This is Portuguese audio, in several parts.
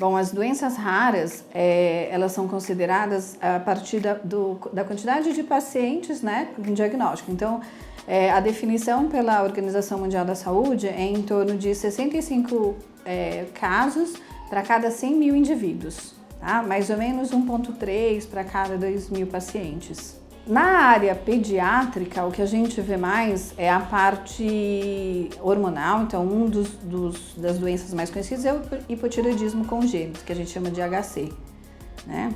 Bom, as doenças raras, elas são consideradas a partir da quantidade de pacientes, né, com diagnóstico. Então, a definição pela Organização Mundial da Saúde é em torno de 65 casos para cada 100 mil indivíduos, tá? Mais ou menos 1,3 para cada 2 mil pacientes. Na área pediátrica, o que a gente vê mais é a parte hormonal. Então, das doenças mais conhecidas é o hipotireoidismo congênito, que a gente chama de HC, né?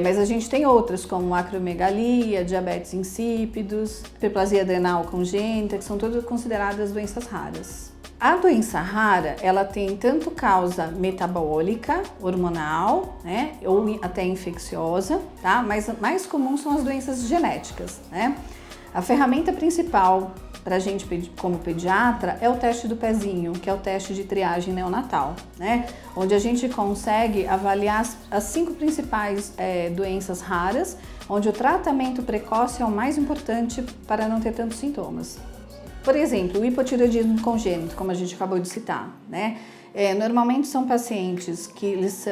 Mas a gente tem outras, como acromegalia, diabetes insípidos, hiperplasia adrenal congênita, que são todas consideradas doenças raras. A doença rara, ela tem tanto causa metabólica, hormonal, né, ou até infecciosa, tá? Mas mais comum são as doenças genéticas, né? A ferramenta principal para a gente, como pediatra, é o teste do pezinho, que é o teste de triagem neonatal, né? Onde a gente consegue avaliar as 5 principais doenças raras, onde o tratamento precoce é o mais importante para não ter tantos sintomas. Por exemplo, o hipotireoidismo congênito, como a gente acabou de citar, né? Normalmente são pacientes que eles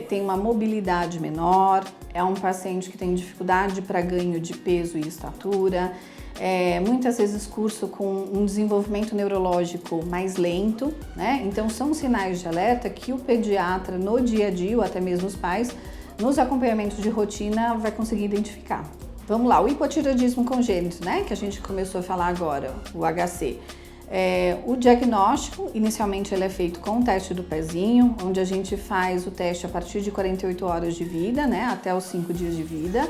têm uma mobilidade menor, é um paciente que tem dificuldade para ganho de peso e estatura, muitas vezes curso com um desenvolvimento neurológico mais lento, né? Então são sinais de alerta que o pediatra no dia a dia, ou até mesmo os pais, nos acompanhamentos de rotina vai conseguir identificar. Vamos lá, o hipotireoidismo congênito, né, que a gente começou a falar agora, o HC. O diagnóstico, inicialmente ele é feito com o teste do pezinho, onde a gente faz o teste a partir de 48 horas de vida, né, até os 5 dias de vida.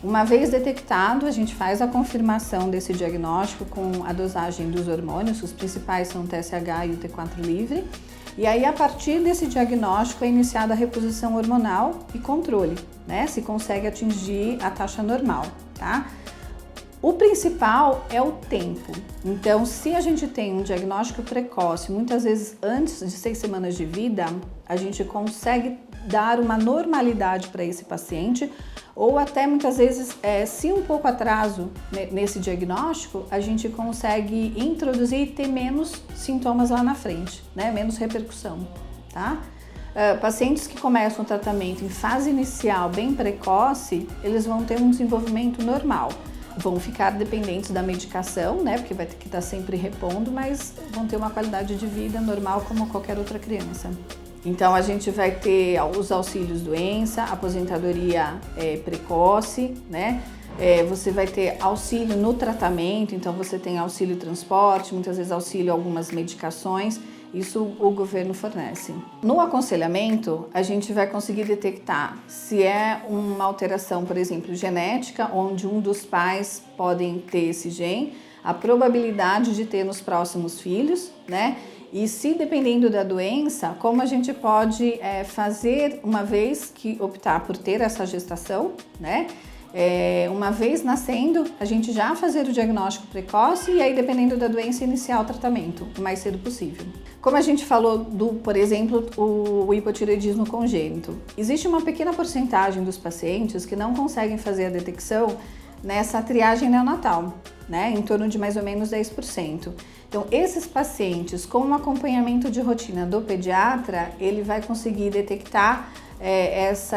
Uma vez detectado, a gente faz a confirmação desse diagnóstico com a dosagem dos hormônios, os principais são o TSH e o T4 livre. E aí, a partir desse diagnóstico, é iniciada a reposição hormonal e controle, né? Se consegue atingir a taxa normal, tá? O principal é o tempo. Então, se a gente tem um diagnóstico precoce, muitas vezes antes de 6 semanas de vida, a gente consegue dar uma normalidade para esse paciente, ou até muitas vezes, se um pouco atraso nesse diagnóstico, a gente consegue introduzir e ter menos sintomas lá na frente, né? Menos repercussão, tá? Pacientes que começam o tratamento em fase inicial bem precoce, eles vão ter um desenvolvimento normal. Vão ficar dependentes da medicação, né? Porque vai ter que estar sempre repondo, mas vão ter uma qualidade de vida normal como qualquer outra criança. Então, a gente vai ter os auxílios doença, aposentadoria precoce, né? Você vai ter auxílio no tratamento, então você tem auxílio transporte, muitas vezes auxílio a algumas medicações, isso o governo fornece. No aconselhamento, a gente vai conseguir detectar se é uma alteração, por exemplo, genética, onde um dos pais podem ter esse gene, a probabilidade de ter nos próximos filhos, né? E se dependendo da doença, como a gente pode fazer uma vez que optar por ter essa gestação, né? Uma vez nascendo, a gente já fazer o diagnóstico precoce e aí, dependendo da doença, iniciar o tratamento o mais cedo possível. Como a gente falou por exemplo, o hipotireoidismo congênito, existe uma pequena porcentagem dos pacientes que não conseguem fazer a detecção nessa triagem neonatal, né? Em torno de mais ou menos 10%. Então, esses pacientes com um acompanhamento de rotina do pediatra, ele vai conseguir detectar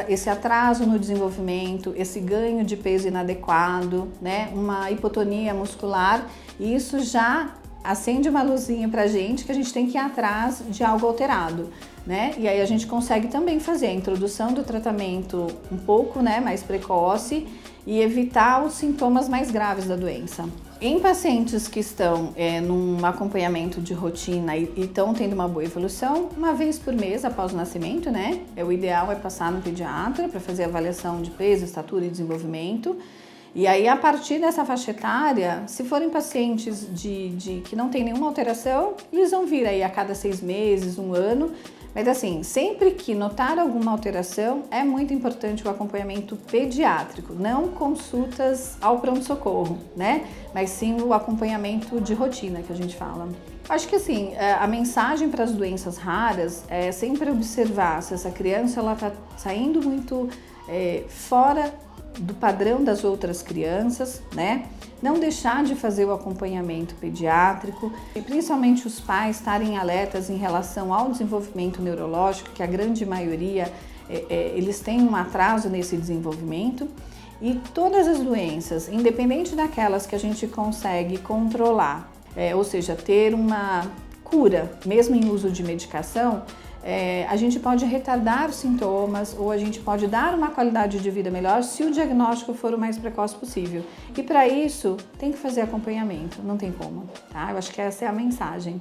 esse atraso no desenvolvimento, esse ganho de peso inadequado, né? Uma hipotonia muscular, e isso já acende uma luzinha pra gente que a gente tem que ir atrás de algo alterado, né? E aí a gente consegue também fazer a introdução do tratamento um pouco, né, mais precoce e evitar os sintomas mais graves da doença. Em pacientes que estão num acompanhamento de rotina e estão tendo uma boa evolução, uma vez por mês após o nascimento, né? O ideal é passar no pediatra para fazer avaliação de peso, estatura e desenvolvimento. E aí, a partir dessa faixa etária, se forem pacientes que não tem nenhuma alteração, eles vão vir aí a cada 6 meses, 1 ano. Mas assim, sempre que notar alguma alteração, é muito importante o acompanhamento pediátrico, não consultas ao pronto-socorro, né? Mas sim o acompanhamento de rotina que a gente fala. Acho que assim, a mensagem para as doenças raras é sempre observar se essa criança está saindo muito fora do padrão das outras crianças, né? Não deixar de fazer o acompanhamento pediátrico e principalmente os pais estarem alertas em relação ao desenvolvimento neurológico, que a grande maioria eles têm um atraso nesse desenvolvimento. E todas as doenças, independente daquelas que a gente consegue controlar, ou seja, ter uma cura, mesmo em uso de medicação, a gente pode retardar os sintomas ou a gente pode dar uma qualidade de vida melhor se o diagnóstico for o mais precoce possível. E para isso, tem que fazer acompanhamento, não tem como, tá? Eu acho que essa é a mensagem.